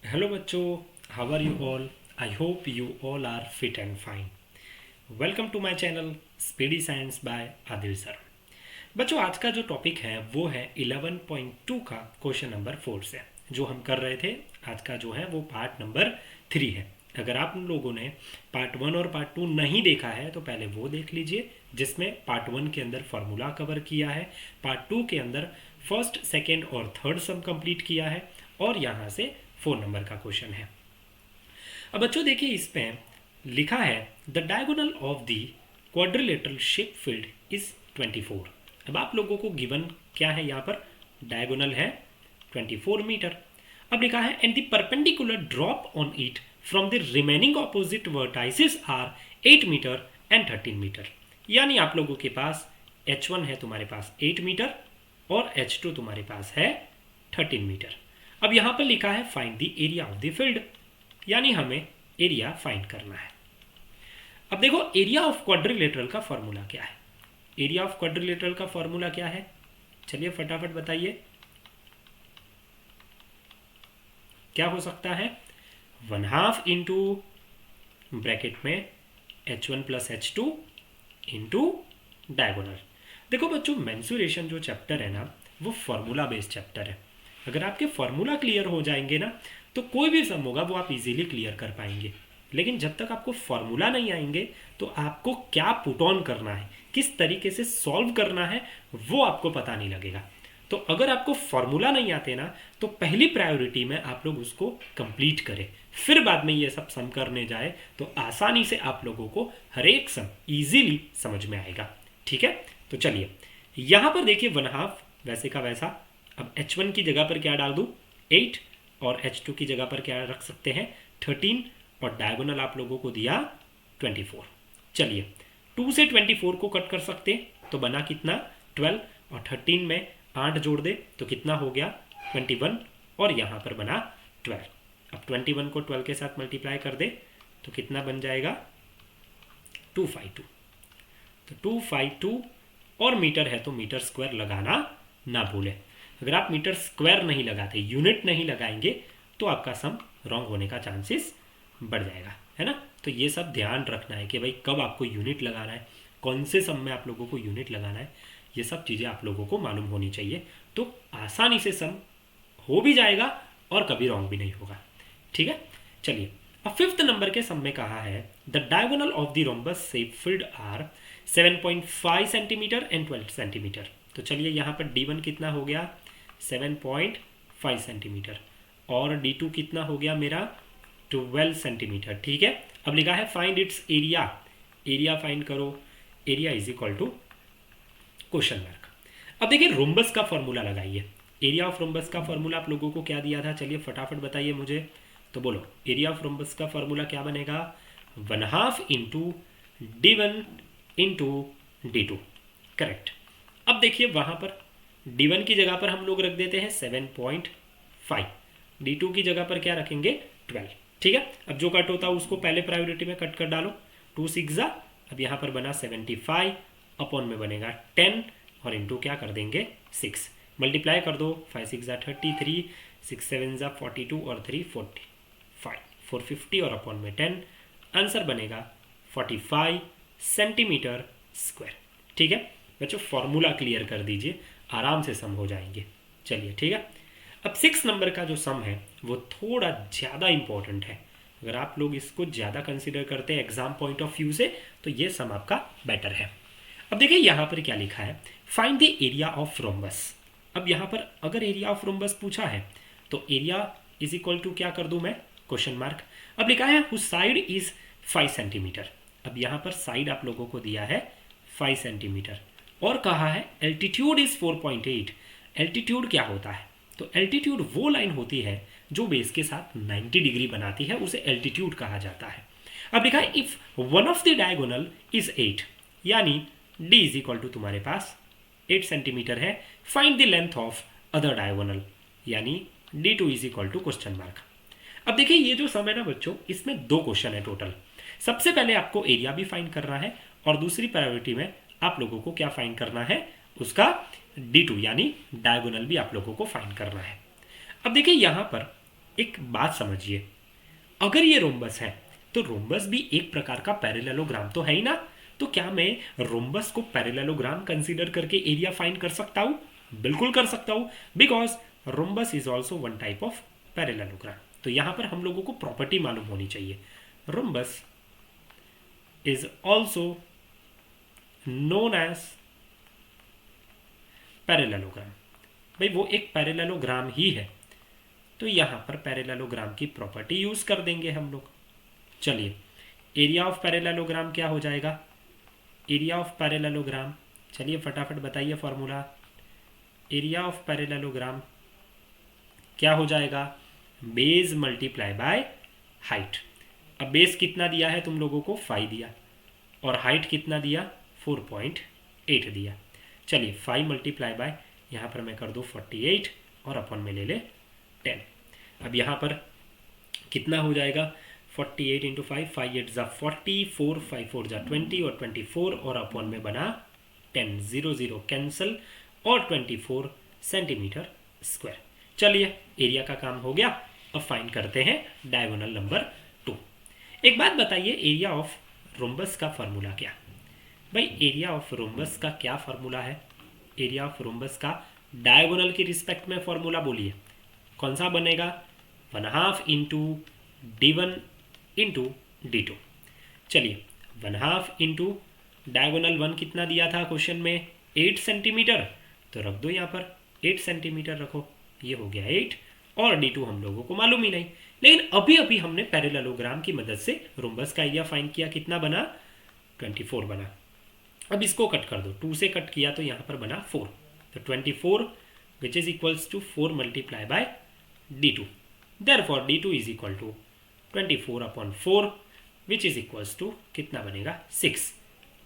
Hello बच्चों, how are you all? I hope you all are fit and fine. Welcome to my channel speedy science by Adil sir. बच्चों, आज का जो topic है वो है 11.2 का क्वेश्चन नंबर 4 से जो हम कर रहे थे। आज का जो है वो पार्ट नंबर 3 है। अगर आप लोगों ने पार्ट 1 और पार्ट 2 नहीं देखा है तो पहले वो देख लीजिए, जिसमें पार्ट 1 के अंदर फार्मूला कवर किया है, पार्ट 2 के अंदर फर्स्ट, सेकेंड और थर्ड सम कंप्लीट किया है, और यहाँ से 4 नंबर का क्वेश्चन है। अब बच्चों देखिए, इस पे लिखा है the diagonal of the quadrilateral shape field is 24। अब आप लोगों को गिवन क्या है, यहाँ पर डायगोनल है 24 मीटर। अब लिखा है and the perpendicular drop on it from the remaining opposite vertices are 8 metre and 13 metre. यानी आप लोगों के पास H1 है तुम्हारे पास 8 मीटर और H2 तुम्हारे पास है 13 मीटर। अब यहां पर लिखा है find the area of the field, यानी हमें एरिया फाइंड करना है। अब देखो, एरिया ऑफ क्वाड्रिलेटरल का फॉर्मूला क्या है? एरिया ऑफ क्वाड्रिलेटरल का फॉर्मूला क्या है? चलिए फटाफट बताइए, क्या हो सकता है? 1/2 इंटू ब्रैकेट में H1 plus H2 into diagonal. देखो बच्चों, मेंसुरेशन जो चैप्टर है ना, वो फॉर्मूला बेस्ड चैप्टर है। अगर आपके फॉर्मूला क्लियर हो जाएंगे ना, तो कोई भी सम होगा वो आप इजीली क्लियर कर पाएंगे। लेकिन जब तक आपको फॉर्मूला नहीं आएंगे तो आपको क्या पुट ऑन करना है, किस तरीके से सॉल्व करना है, वो आपको पता नहीं लगेगा। तो अगर आपको फॉर्मूला नहीं आते ना, तो पहली प्रायोरिटी में आप लोग उसको कंप्लीट करें, फिर बाद में ये सब सम करने जाए तो आसानी से आप लोगों को हर एक सम इजीली समझ में आएगा। ठीक है, तो चलिए यहां पर देखिए 1/2 वैसे का वैसा। अब H1 की जगह पर क्या डाल दूं? 8, और H2 की जगह पर क्या रख सकते हैं? 13, और डायगोनल आप लोगों को दिया 24। चलिए 2 से 24 को कट कर सकते हैं, तो बना कितना? 12, और 13 में 8 जोड़ दे तो कितना हो गया? 21, और यहाँ पर बना 12। अब 21 को 12 के साथ मल्टीप्लाई कर दे तो कितना बन जाएगा? 252। तो 252, और मीटर है तो मीटर स्क्वायर लगाना ना भूलें। अगर आप मीटर स्क्वायर नहीं लगाते, यूनिट नहीं लगाएंगे, तो आपका सम रॉन्ग होने का चांसेस बढ़ जाएगा, है ना। तो ये सब ध्यान रखना है कि भाई कब आपको यूनिट लगाना है, कौन से सम में आप लोगों को यूनिट लगाना है, ये सब चीज़ें आप लोगों को मालूम होनी चाहिए। तो आसानी से सम हो भी जाएगा और कभी रॉन्ग भी नहीं होगा। ठीक है, चलिए अब 5th नंबर के सम में कहा है the diagonal of the rhombus shape field are 7.5 centimetre and 12 centimetre. तो चलिए यहाँ पर D1 कितना हो गया? 7.5 सेंटीमीटर, और D2 कितना हो गया मेरा? 12 सेंटीमीटर। ठीक है, अब लिखा है find its area. Area find करो। Area is equal to question mark. अब देखिए रोम्बस का फॉर्मूला लगाइए। एरिया ऑफ रोम्बस का फॉर्मूला आप लोगों को क्या दिया था? चलिए फटाफट बताइए मुझे। तो बोलो, एरिया ऑफ रोम्बस का फॉर्मूला क्या बनेगा? 1/2 into D1 into D2। Correct. अब देखिए वहां पर D1 की जगह पर हम लोग रख देते हैं 7.5, D2 की जगह पर क्या रखेंगे? 12। ठीक है, अब जो कट होता है उसको पहले प्रायोरिटी में कट कर डालो। 2 6 अब यहाँ पर बना 75, अपॉन में बनेगा 10, और इंटू क्या कर देंगे? 6। मल्टीप्लाई कर दो, 5 6 33, 6 7 42, और 3 45, 450, और अपॉन में 10। आंसर बनेगा 45 सेंटीमीटर स्क्वायर। ठीक है बच्चों, फॉर्मूला क्लियर कर दीजिए, आराम से सम हो जाएंगे। चलिए ठीक है, अब 6 नंबर का जो सम है वो थोड़ा ज़्यादा इंपॉर्टेंट है। अगर आप लोग इसको ज़्यादा कंसिडर करते हैं एग्जाम पॉइंट ऑफ व्यू से, तो ये सम आपका बेटर है। अब देखिए यहाँ पर क्या लिखा है, find the area of rhombus. अब यहाँ पर अगर एरिया ऑफ रोम्बस पूछा है तो एरिया इज इक्वल टू क्या कर दूँ मैं? Question mark. अब लिखा है हुज साइड इज 5 सेंटीमीटर। अब यहाँ पर साइड आप लोगों को दिया है 5 सेंटीमीटर, और कहा है एल्टीट्यूड इज 4.8। एल्टीट्यूड क्या होता है? तो एल्टीट्यूड वो लाइन होती है जो बेस के साथ 90 डिग्री बनाती है, उसे एल्टीट्यूड कहा जाता है। अब लिखा है if one of the diagonal is 8, यानी D इज इक्वल टू तुम्हारे पास 8 सेंटीमीटर है, find the length of other diagonal, यानी D2 is equal to question mark. अब देखिए ये जो सम है ना बच्चों, इसमें 2 क्वेश्चन है टोटल। सबसे पहले आपको एरिया भी फाइंड करना है, और दूसरी प्रायोरिटी में आप लोगों को क्या फाइंड करना है? उसका D2 यानी डायगोनल भी आप लोगों को फाइंड करना है। अब देखिए यहाँ पर एक बात समझिए, अगर ये रोम्बस है तो रोम्बस भी एक प्रकार का पैरेललोग्राम तो है ही ना। तो क्या मैं रोम्बस को पैरेललोग्राम कंसीडर करके एरिया फाइंड कर सकता हूं? बिल्कुल कर सकता हूं, because rhombus is also one type of parallelogram. तो यहां पर हम लोगों को प्रॉपर्टी मालूम होनी चाहिए। Rhombus is also known as parallelogram. भाई वो एक पैरेललोग्राम ही है, तो यहां पर पैरेललोग्राम की प्रॉपर्टी यूज कर देंगे हम लोग। चलिए, एरिया ऑफ पैरेललोग्राम क्या हो जाएगा? एरिया ऑफ पैरेललोग्राम, चलिए फटाफट बताइए फॉर्मूला। एरिया ऑफ पैरेललोग्राम क्या हो जाएगा? Base multiply by height. अब बेस कितना दिया है तुम लोगों को? 5 दिया, और हाइट कितना दिया? 4.8 दिया। चलिए 5 मल्टीप्लाई बाय, यहाँ पर मैं कर दूँ 48 और अपन में ले ले 10। अब यहाँ पर कितना हो जाएगा? 48 इंटू 5, 5 8 ज़ा 40, 4 5 4 ज़ा 20 और 24 और अपन में बना 10, 0 0 कैंसिल और 24 सेंटीमीटर स्क्वायर। चलिए एरिया का काम हो गया। अब फाइंड करते हैं डायगोनल नंबर 2। एक बात बताइए, एरिया ऑफ रोम्बस का फॉर्मूला क्या? भाई एरिया ऑफ रोम्बस का क्या फॉर्मूला है? एरिया ऑफ रोम्बस का डायगोनल की रिस्पेक्ट में फॉर्मूला बोलिए, कौन सा बनेगा? 1/2 इंटू d1 इंटू d2। चलिए 1/2 इंटू डायगोनल 1 कितना दिया था क्वेश्चन में? 8 सेंटीमीटर, तो रख दो यहाँ पर 8 सेंटीमीटर रखो, ये हो गया 8, और d2 हम लोगों को मालूम ही नहीं। लेकिन अभी अभी हमने पैरेललोग्राम की मदद से रोम्बस का एरिया फाइंड किया, कितना बना? 24 बना। अब इसको कट कर दो, 2 से कट किया तो यहाँ पर बना 4, तो 24 which is equals to 4 multiply by d2। Therefore d2 is equal to 24/4 which is equals to कितना बनेगा? 6।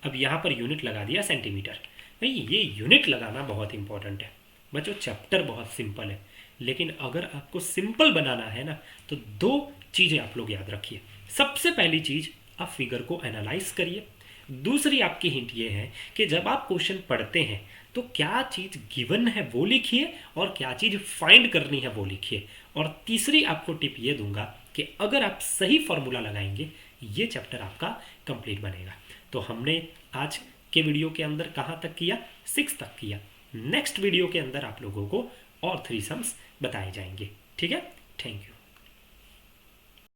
अब यहाँ पर यूनिट लगा दिया सेंटीमीटर। भाई ये यूनिट लगाना बहुत इंपॉर्टेंट है बच्चों। चैप्टर बहुत सिंपल है, लेकिन अगर आपको सिंपल बनाना है ना, तो 2 चीज़ें आप लोग याद रखिए। सबसे पहली चीज़, आप फिगर को एनालाइज करिए। दूसरी आपकी हिंट ये है कि जब आप क्वेश्चन पढ़ते हैं तो क्या चीज़ गिवन है वो लिखिए, और क्या चीज़ फाइंड करनी है वो लिखिए। और तीसरी आपको टिप ये दूंगा कि अगर आप सही फॉर्मूला लगाएंगे, ये चैप्टर आपका कंप्लीट बनेगा। तो हमने आज के वीडियो के अंदर कहाँ तक किया? 6 तक किया। नेक्स्ट वीडियो के अंदर आप लोगों को और 3 सम्स बताए जाएंगे। ठीक है, थैंक यू।